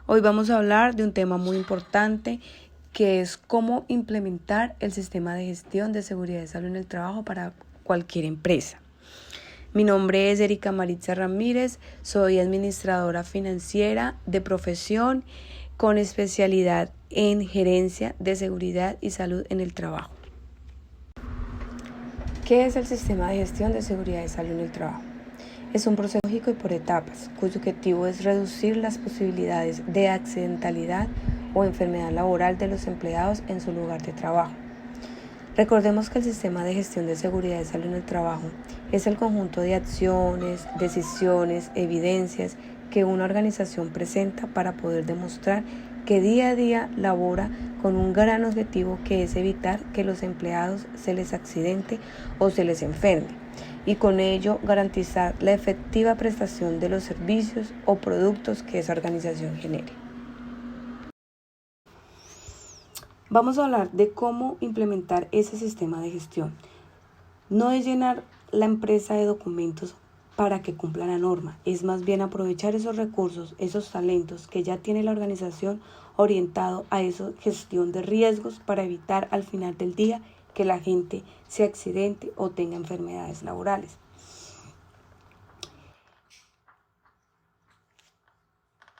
Hoy vamos a hablar de un tema muy importante que es cómo implementar el sistema de gestión de seguridad y salud en el trabajo para cualquier empresa. Mi nombre es Erika Maritza Ramírez, soy administradora financiera de profesión con especialidad en gerencia de seguridad y salud en el trabajo. ¿Qué es el sistema de gestión de seguridad y salud en el trabajo? Es un proceso lógico y por etapas, cuyo objetivo es reducir las posibilidades de accidentalidad o enfermedad laboral de los empleados en su lugar de trabajo. Recordemos que el sistema de gestión de seguridad y salud en el trabajo es el conjunto de acciones, decisiones, evidencias que una organización presenta para poder demostrar que día a día labora con un gran objetivo, que es evitar que los empleados se les accidente o se les enferme, y con ello garantizar la efectiva prestación de los servicios o productos que esa organización genere. Vamos a hablar de cómo implementar ese sistema de gestión. No es llenar la empresa de documentos para que cumpla la norma, es más bien aprovechar esos recursos, esos talentos que ya tiene la organización orientado a esa gestión de riesgos para evitar al final del día que la gente se accidente o tenga enfermedades laborales.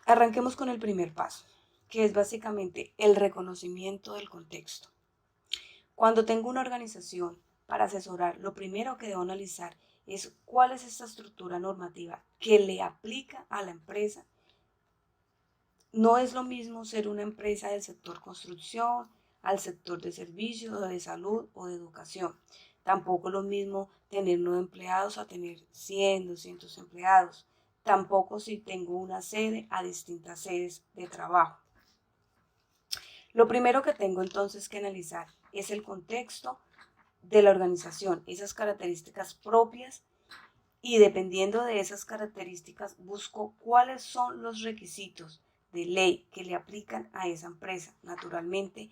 Arranquemos con el primer paso, que es básicamente el reconocimiento del contexto. Cuando tengo una organización para asesorar, lo primero que debo analizar es cuál es esta estructura normativa que le aplica a la empresa. No es lo mismo ser una empresa del sector construcción, al sector de servicios, o de salud o de educación. Tampoco es lo mismo tener 9 empleados a tener 100, 200 empleados. Tampoco si tengo una sede a distintas sedes de trabajo. Lo primero que tengo entonces que analizar es el contexto de la organización, esas características propias, y dependiendo de esas características busco cuáles son los requisitos de ley que le aplican a esa empresa. Naturalmente,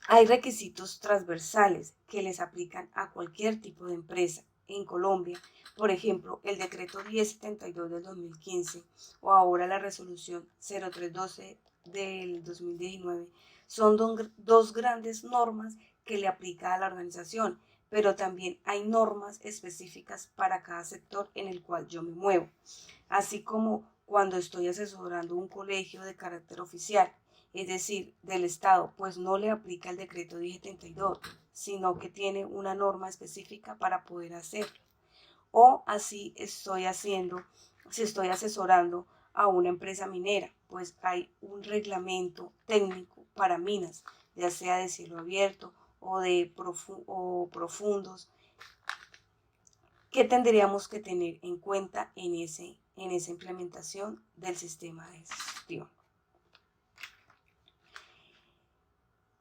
hay requisitos transversales que les aplican a cualquier tipo de empresa. En Colombia, por ejemplo, el decreto 1072 del 2015 o ahora la resolución 0312 del 2019 son dos grandes normas que le aplica a la organización, pero también hay normas específicas para cada sector en el cual yo me muevo, así como cuando estoy asesorando un colegio de carácter oficial, es decir, del Estado, pues no le aplica el decreto 1072, sino que tiene una norma específica para poder hacerlo. O así estoy haciendo, si estoy asesorando a una empresa minera, pues hay un reglamento técnico para minas, ya sea de cielo abierto o de profundos, que tendríamos que tener en cuenta en esa implementación del sistema de gestión.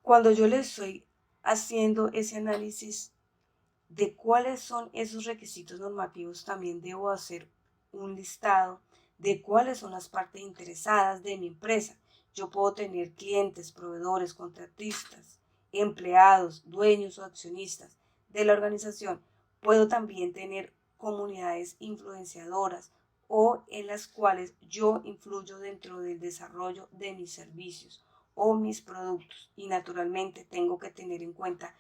Cuando yo le estoy haciendo ese análisis de cuáles son esos requisitos normativos, también debo hacer un listado de cuáles son las partes interesadas de mi empresa. Yo puedo tener clientes, proveedores, contratistas, empleados, dueños o accionistas de la organización. Puedo también tener comunidades influenciadoras o en las cuales yo influyo dentro del desarrollo de mis servicios o mis productos, y naturalmente tengo que tener en cuenta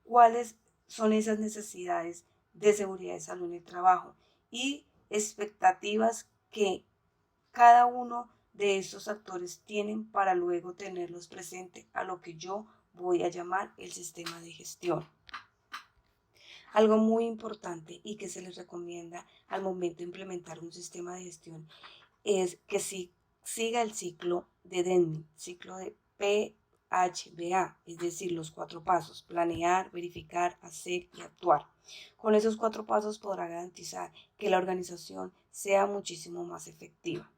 cuáles son esas necesidades de seguridad y salud en el trabajo y expectativas que cada uno de estos actores tienen para luego tenerlos presentes a lo que yo voy a llamar el sistema de gestión. Algo muy importante y que se les recomienda al momento de implementar un sistema de gestión es que siga el ciclo de Deming, ciclo de PHBA, es decir, los 4 pasos: planear, verificar, hacer y actuar. Con esos 4 pasos podrá garantizar que la organización sea muchísimo más efectiva.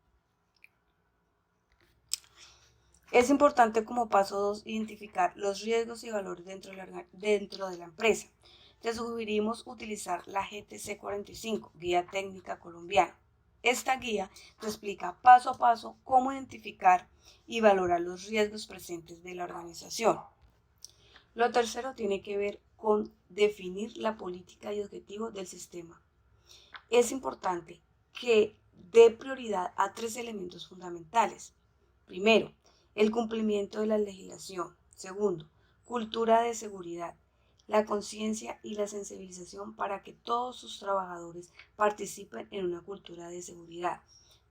Es importante como paso 2 identificar los riesgos y valores dentro de la empresa. Te sugerimos utilizar la GTC 45, Guía Técnica Colombiana. Esta guía te explica paso a paso cómo identificar y valorar los riesgos presentes de la organización. Lo tercero tiene que ver con definir la política y objetivos del sistema. Es importante que dé prioridad a 3 elementos fundamentales. Primero, el cumplimiento de la legislación. Segundo, cultura de seguridad, la conciencia y la sensibilización para que todos sus trabajadores participen en una cultura de seguridad.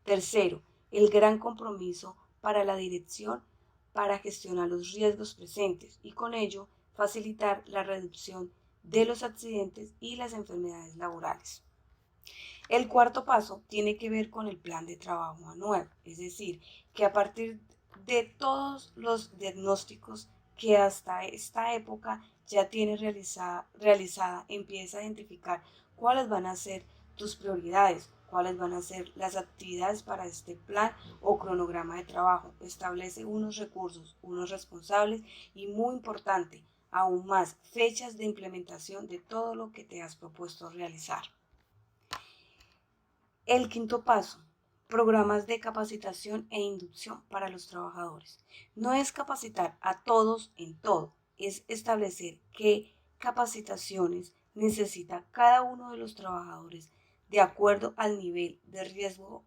Tercero, el gran compromiso para la dirección para gestionar los riesgos presentes y con ello facilitar la reducción de los accidentes y las enfermedades laborales. El cuarto paso tiene que ver con el plan de trabajo anual, es decir, que a partir de todos los diagnósticos que hasta esta época ya tienes realizada, empieza a identificar cuáles van a ser tus prioridades, cuáles van a ser las actividades para este plan o cronograma de trabajo. Establece unos recursos, unos responsables y, muy importante, aún más, fechas de implementación de todo lo que te has propuesto realizar. El quinto paso, programas de capacitación e inducción para los trabajadores. No es capacitar a todos en todo, es establecer qué capacitaciones necesita cada uno de los trabajadores de acuerdo al nivel de riesgo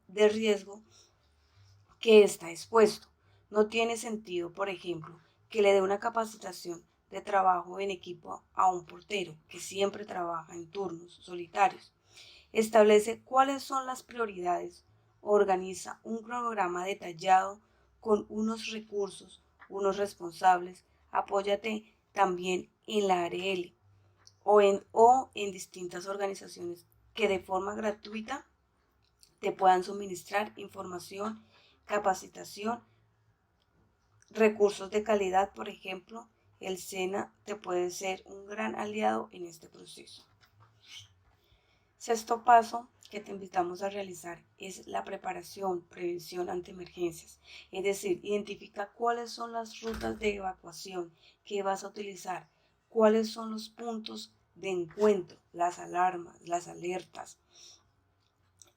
que está expuesto. No tiene sentido, por ejemplo, que le dé una capacitación de trabajo en equipo a un portero que siempre trabaja en turnos solitarios. Establece cuáles son las prioridades, organiza un cronograma detallado con unos recursos, unos responsables, apóyate también en la ARL o en distintas organizaciones que de forma gratuita te puedan suministrar información, capacitación, recursos de calidad, por ejemplo, el SENA te puede ser un gran aliado en este proceso. Sexto paso que te invitamos a realizar es la preparación, prevención ante emergencias. Es decir, identifica cuáles son las rutas de evacuación que vas a utilizar, cuáles son los puntos de encuentro, las alarmas, las alertas,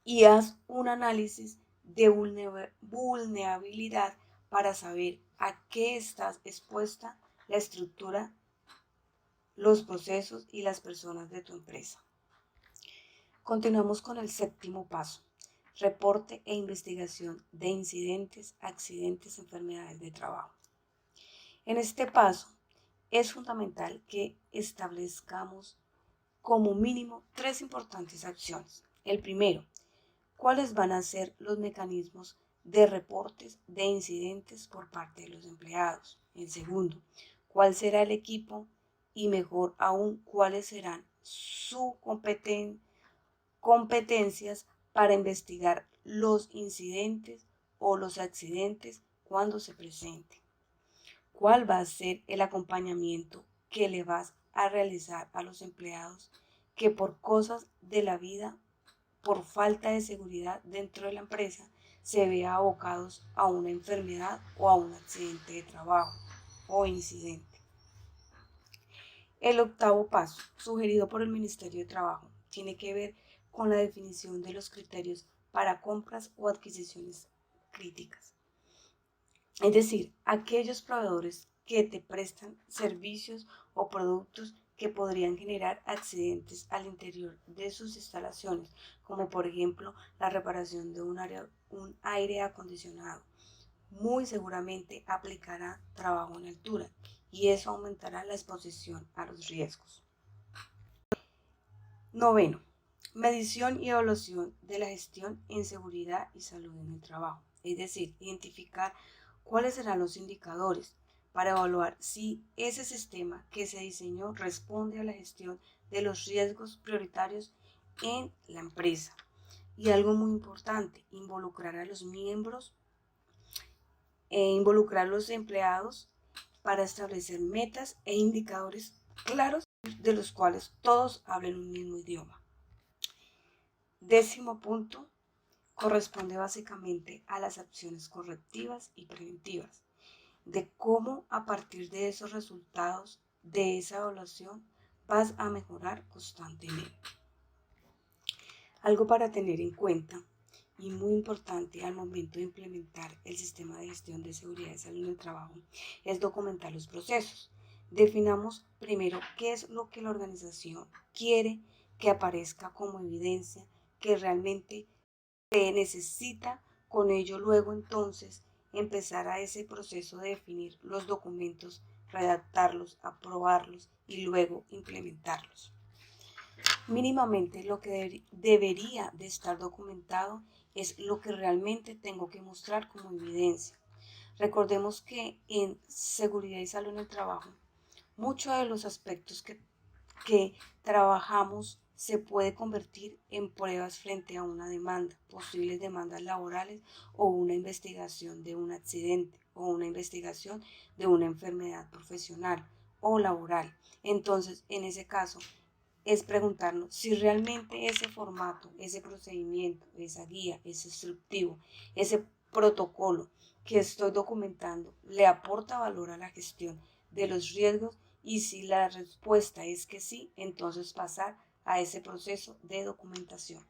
y haz un análisis de vulnerabilidad para saber a qué estás expuesta la estructura, los procesos y las personas de tu empresa. Continuamos con el séptimo paso, reporte e investigación de incidentes, accidentes, enfermedades de trabajo. En este paso es fundamental que establezcamos como mínimo 3 importantes acciones. El primero, ¿cuáles van a ser los mecanismos de reportes de incidentes por parte de los empleados? El segundo, ¿cuál será el equipo? Y mejor aún, ¿cuáles serán sus competencias para investigar los incidentes o los accidentes cuando se presenten? ¿Cuál va a ser el acompañamiento que le vas a realizar a los empleados que por cosas de la vida, por falta de seguridad dentro de la empresa, se vean abocados a una enfermedad o a un accidente de trabajo o incidente? El octavo paso, sugerido por el Ministerio de Trabajo, tiene que ver con la definición de los criterios para compras o adquisiciones críticas. Es decir, aquellos proveedores que te prestan servicios o productos que podrían generar accidentes al interior de sus instalaciones, como por ejemplo la reparación de un aire acondicionado. Muy seguramente aplicará trabajo en altura y eso aumentará la exposición a los riesgos. Noveno, medición y evaluación de la gestión en seguridad y salud en el trabajo. Es decir, identificar cuáles serán los indicadores para evaluar si ese sistema que se diseñó responde a la gestión de los riesgos prioritarios en la empresa. Y algo muy importante, involucrar a los miembros involucrar a los empleados para establecer metas e indicadores claros de los cuales todos hablen un mismo idioma. Décimo punto, corresponde básicamente a las acciones correctivas y preventivas, de cómo a partir de esos resultados de esa evaluación vas a mejorar constantemente. Algo para tener en cuenta y muy importante al momento de implementar el sistema de gestión de seguridad y salud en el trabajo es documentar los procesos. Definamos primero qué es lo que la organización quiere que aparezca como evidencia que realmente se necesita con ello luego entonces empezar a ese proceso de definir los documentos, redactarlos, aprobarlos y luego implementarlos. Mínimamente lo que debería de estar documentado es lo que realmente tengo que mostrar como evidencia. Recordemos que en seguridad y salud en el trabajo, muchos de los aspectos que trabajamos se puede convertir en pruebas frente a una demanda, posibles demandas laborales o una investigación de un accidente o una investigación de una enfermedad profesional o laboral. Entonces, en ese caso, es preguntarnos si realmente ese formato, ese procedimiento, esa guía, ese instructivo, ese protocolo que estoy documentando le aporta valor a la gestión de los riesgos, y si la respuesta es que sí, entonces pasar a ese proceso de documentación.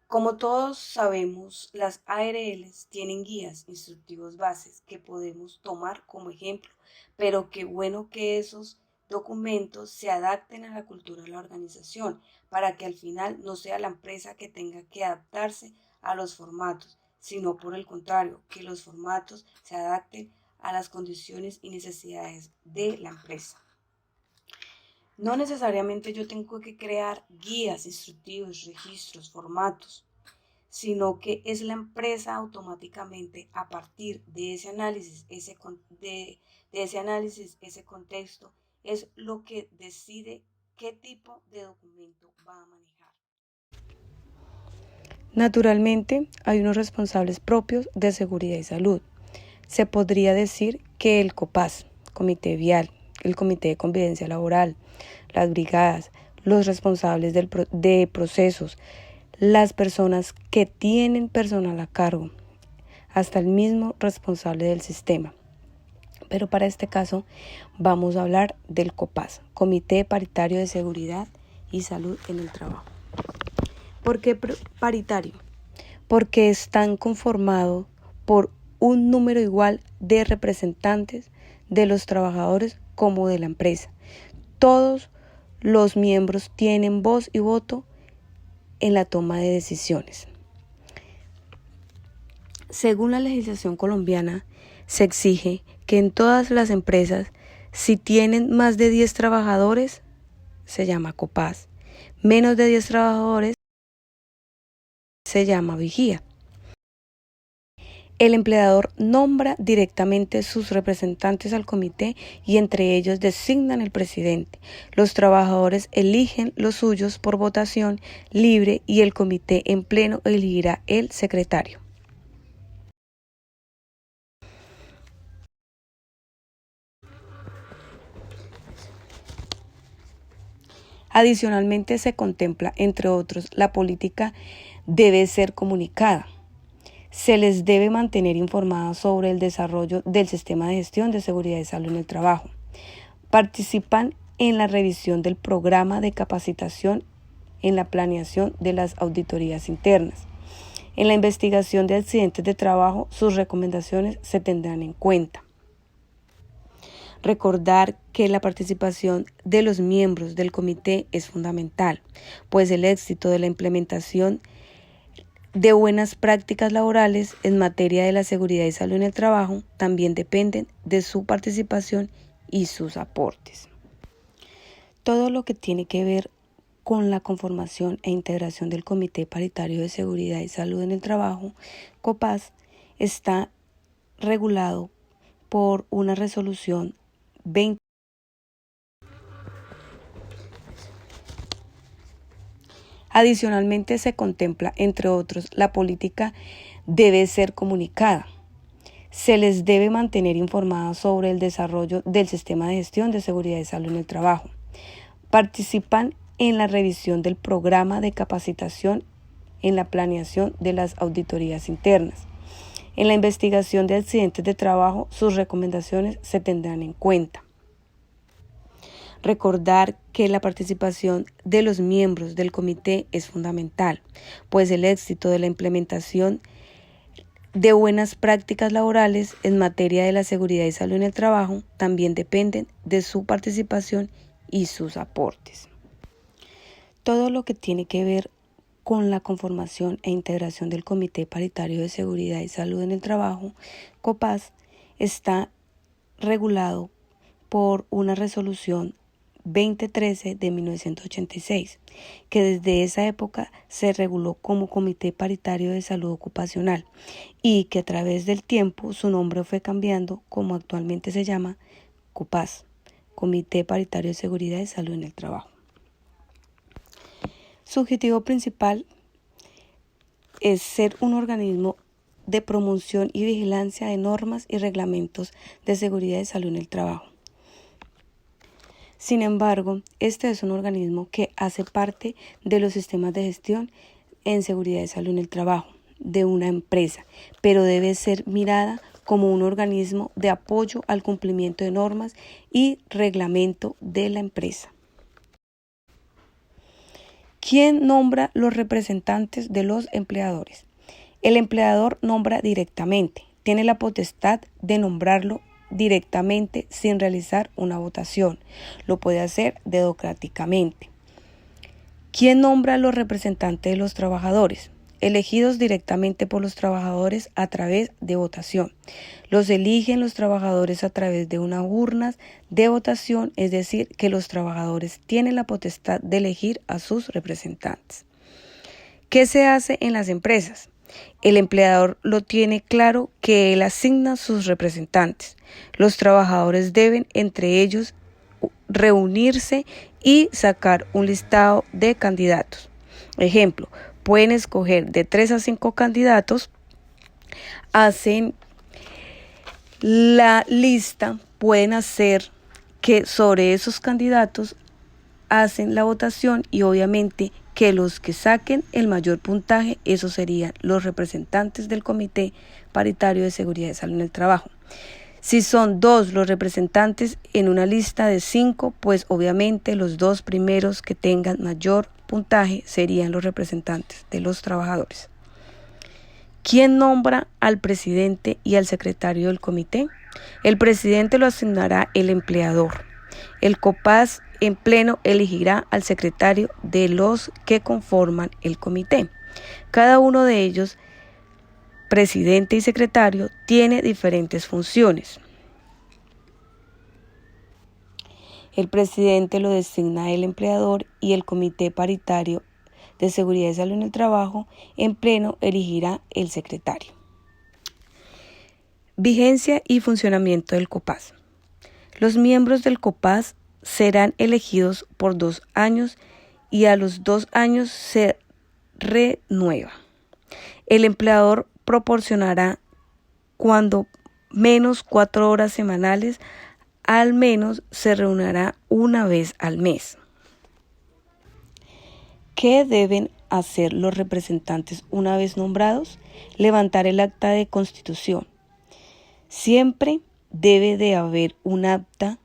Como todos sabemos, las ARLs tienen guías instructivos bases que podemos tomar como ejemplo, pero qué bueno que esos documentos se adapten a la cultura de la organización para que al final no sea la empresa que tenga que adaptarse a los formatos, sino por el contrario, que los formatos se adapten a las condiciones y necesidades de la empresa. No necesariamente yo tengo que crear guías, instructivos, registros, formatos, sino que es la empresa automáticamente a partir de ese análisis, ese contexto, es lo que decide qué tipo de documento va a manejar. Naturalmente, hay unos responsables propios de seguridad y salud. Se podría decir que el COPAS, Comité Vial, el Comité de Convivencia Laboral, las brigadas, los responsables de procesos, las personas que tienen personal a cargo, hasta el mismo responsable del sistema. Pero para este caso vamos a hablar del COPAS, Comité Paritario de Seguridad y Salud en el Trabajo. ¿Por qué paritario? Porque están conformados por un número igual de representantes de los trabajadores como de la empresa. Todos los miembros tienen voz y voto en la toma de decisiones. Según la legislación colombiana, se exige que en todas las empresas, si tienen más de 10 trabajadores, se llama COPAS. Menos de 10 trabajadores, se llama vigía. El empleador nombra directamente sus representantes al comité y entre ellos designan el presidente. Los trabajadores eligen los suyos por votación libre y el comité en pleno elegirá el secretario. Adicionalmente se contempla, entre otros, la política debe ser comunicada. Se les debe mantener informados sobre el desarrollo del sistema de gestión de seguridad y salud en el trabajo. Participan en la revisión del programa de capacitación, en la planeación de las auditorías internas. En la investigación de accidentes de trabajo, sus recomendaciones se tendrán en cuenta. Recordar que la participación de los miembros del comité es fundamental, pues el éxito de la implementación de buenas prácticas laborales en materia de la seguridad y salud en el trabajo también dependen de su participación y sus aportes. Todo lo que tiene que ver con la conformación e integración del Comité Paritario de Seguridad y Salud en el Trabajo, COPAS, está regulado por una resolución 2020 de 6 de febrero de 2020. El empleador nombra directamente sus representantes al comité y entre ellos designan el presidente. Los trabajadores eligen los suyos por votación libre y el comité en pleno elegirá el secretario. Con la conformación e integración del Comité Paritario de Seguridad y Salud en el Trabajo, COPAS está regulado por una resolución 20. Adicionalmente se contempla, entre otros, la política debe ser comunicada. Se les debe mantener informados sobre el desarrollo del sistema de gestión de seguridad y salud en el trabajo. Participan en la revisión del programa de capacitación, en la planeación de las auditorías internas. En la investigación de accidentes de trabajo, sus recomendaciones se tendrán en cuenta. Recordar que la participación de los miembros del comité es fundamental, pues el éxito de la implementación de buenas prácticas laborales en materia de la seguridad y salud en el trabajo también dependen de su participación y sus aportes. Todo lo que tiene que ver con la conformación e integración del Comité Paritario de Seguridad y Salud en el Trabajo, COPAS, está regulado por una resolución 2013 de 1986, que desde esa época se reguló como Comité Paritario de Salud Ocupacional y que a través del tiempo su nombre fue cambiando como actualmente se llama COPAS, Comité Paritario de Seguridad y Salud en el Trabajo. Su objetivo principal es ser un organismo de promoción y vigilancia de normas y reglamentos de seguridad y salud en el trabajo. Sin embargo, este es un organismo que hace parte de los sistemas de gestión en seguridad y salud en el trabajo de una empresa, pero debe ser mirada como un organismo de apoyo al cumplimiento de normas y reglamento de la empresa. ¿Quién nombra los representantes de los empleadores? El empleador nombra directamente, tiene la potestad de nombrarlo directamente sin realizar una votación. Lo puede hacer democráticamente. ¿Quién nombra los representantes de los trabajadores? Elegidos directamente por los trabajadores a través de votación. Los eligen los trabajadores a través de unas urnas de votación, es decir, que los trabajadores tienen la potestad de elegir a sus representantes. ¿Qué se hace en las empresas? El empleador lo tiene claro que él asigna sus representantes. Los trabajadores deben entre ellos reunirse y sacar un listado de candidatos. Ejemplo, pueden escoger de 3 a 5 candidatos, hacen la lista, pueden hacer que sobre esos candidatos hacen la votación y obviamente que los que saquen el mayor puntaje, esos serían los representantes del Comité Paritario de Seguridad y Salud en el Trabajo. Si son 2 los representantes en una lista de 5, pues obviamente los 2 primeros que tengan mayor puntaje serían los representantes de los trabajadores. ¿Quién nombra al presidente y al secretario del comité? El presidente lo asignará el empleador. El COPAS en pleno elegirá al secretario de los que conforman el comité. Cada uno de ellos, presidente y secretario, tiene diferentes funciones. El presidente lo designa el empleador y el Comité Paritario de Seguridad y Salud en el Trabajo en pleno elegirá el secretario. Vigencia y funcionamiento del COPAS. Los miembros del COPAS serán elegidos por 2 años y a los 2 años se renueva. El empleador proporcionará cuando menos 4 horas semanales, al menos se reunirá una vez al mes. ¿Qué deben hacer los representantes una vez nombrados? Levantar el acta de constitución. Siempre debe de haber un acta,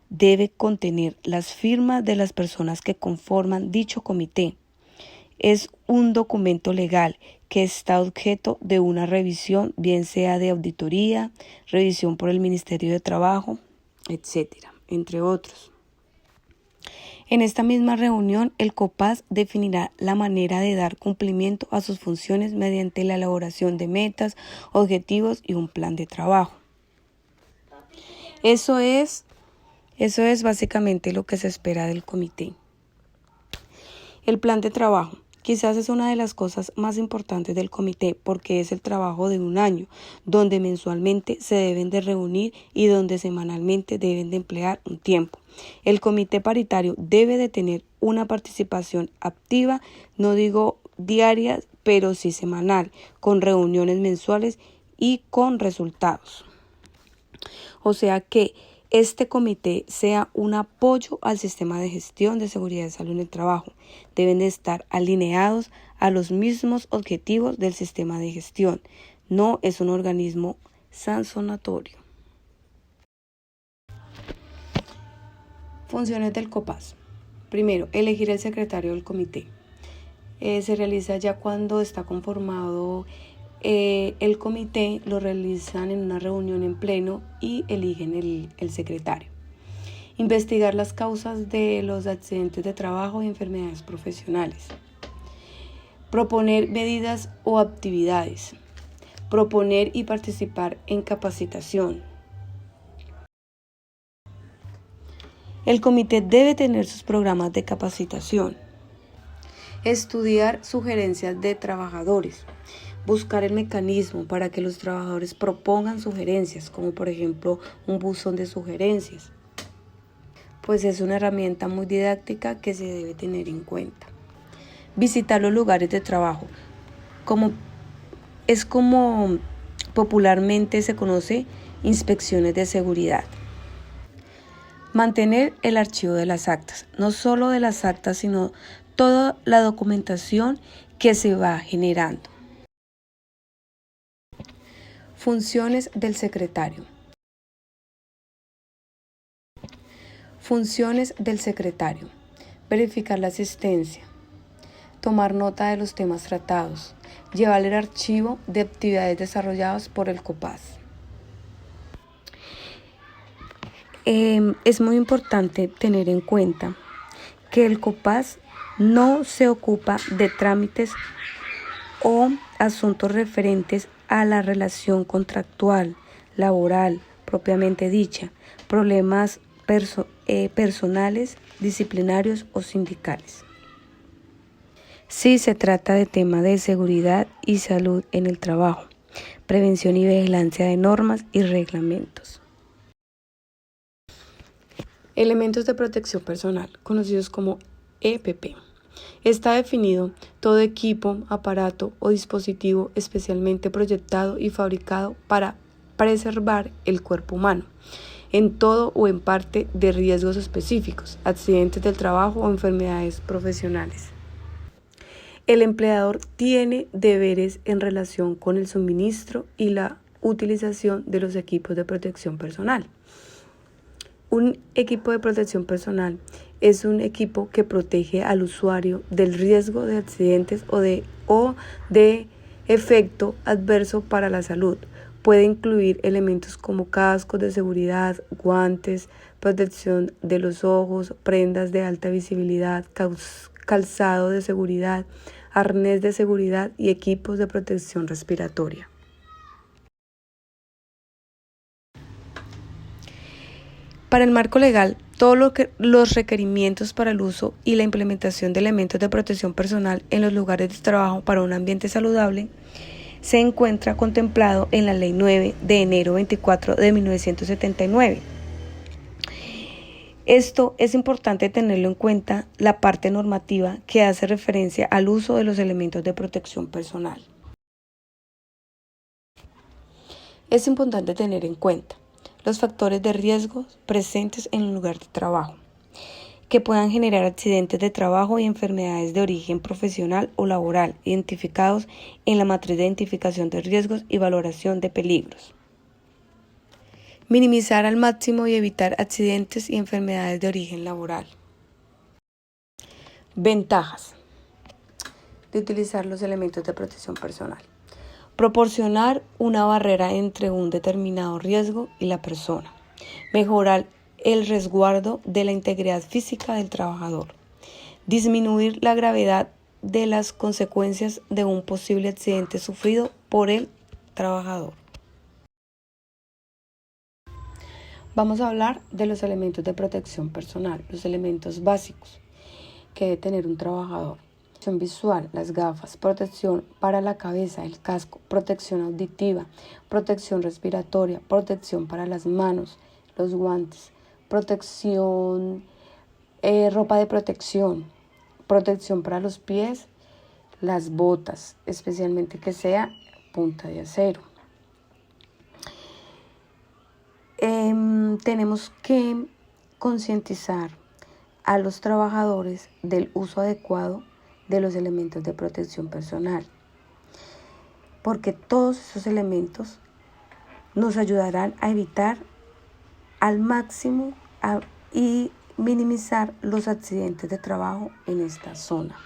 debe contener las firmas de las personas que conforman dicho comité. Es un documento legal que está objeto de una revisión, bien sea de auditoría, revisión por el Ministerio de Trabajo, etcétera, entre otros. En esta misma reunión, el COPAS definirá la manera de dar cumplimiento a sus funciones mediante la elaboración de metas, objetivos y un plan de trabajo. Eso es básicamente lo que se espera del comité. El plan de trabajo. Quizás es una de las cosas más importantes del comité porque es el trabajo de un año, donde mensualmente se deben de reunir y donde semanalmente deben de emplear un tiempo. El comité paritario debe de tener una participación activa, no digo diaria, pero sí semanal, con reuniones mensuales y con resultados. O sea que este comité sea un apoyo al sistema de gestión de seguridad y salud en el trabajo. Deben de estar alineados a los mismos objetivos del sistema de gestión. No es un organismo sancionatorio. Funciones del COPAS. Primero, elegir el secretario del comité. Se realiza ya cuando está conformado el comité, lo realizan en una reunión en pleno y eligen el secretario. Investigar las causas de los accidentes de trabajo y enfermedades profesionales. Proponer medidas o actividades. Proponer y participar en capacitación. El comité debe tener sus programas de capacitación. Estudiar sugerencias de trabajadores. Buscar el mecanismo para que los trabajadores propongan sugerencias, como por ejemplo un buzón de sugerencias. Pues es una herramienta muy didáctica que se debe tener en cuenta. Visitar los lugares de trabajo. Como popularmente se conoce, inspecciones de seguridad. Mantener el archivo de las actas, no solo de las actas, sino toda la documentación que se va generando. Funciones del secretario. Funciones del secretario. Verificar la asistencia. Tomar nota de los temas tratados. Llevar el archivo de actividades desarrolladas por el COPAS. Es muy importante tener en cuenta que el COPAS no se ocupa de trámites o asuntos referentes a la relación contractual, laboral, propiamente dicha, problemas personales, disciplinarios o sindicales. Sí se trata de temas de seguridad y salud en el trabajo, prevención y vigilancia de normas y reglamentos. Elementos de protección personal, conocidos como EPP. Está definido todo equipo, aparato o dispositivo especialmente proyectado y fabricado para preservar el cuerpo humano, en todo o en parte de riesgos específicos, accidentes del trabajo o enfermedades profesionales. El empleador tiene deberes en relación con el suministro y la utilización de los equipos de protección personal. Un equipo de protección personal es un equipo que protege al usuario del riesgo de accidentes o de efecto adverso para la salud. Puede incluir elementos como cascos de seguridad, guantes, protección de los ojos, prendas de alta visibilidad, calzado de seguridad, arnés de seguridad y equipos de protección respiratoria. Para el marco legal, todos los requerimientos para el uso y la implementación de elementos de protección personal en los lugares de trabajo para un ambiente saludable se encuentra contemplado en la Ley 9 de enero 24 de 1979. Esto es importante tenerlo en cuenta, la parte normativa que hace referencia al uso de los elementos de protección personal. Es importante tener en cuenta los factores de riesgo presentes en el lugar de trabajo, que puedan generar accidentes de trabajo y enfermedades de origen profesional o laboral, identificados en la matriz de identificación de riesgos y valoración de peligros. Minimizar al máximo y evitar accidentes y enfermedades de origen laboral. Ventajas de utilizar los elementos de protección personal. Proporcionar una barrera entre un determinado riesgo y la persona. Mejorar el resguardo de la integridad física del trabajador. Disminuir la gravedad de las consecuencias de un posible accidente sufrido por el trabajador. Vamos a hablar de los elementos de protección personal, los elementos básicos que debe tener un trabajador. Protección visual, las gafas, protección para la cabeza, el casco, protección auditiva, protección respiratoria, protección para las manos, los guantes, protección, ropa de protección, protección para los pies, las botas, especialmente que sea punta de acero. Tenemos que concientizar a los trabajadores del uso adecuado de los elementos de protección personal, porque todos esos elementos nos ayudarán a evitar al máximo y minimizar los accidentes de trabajo en esta zona.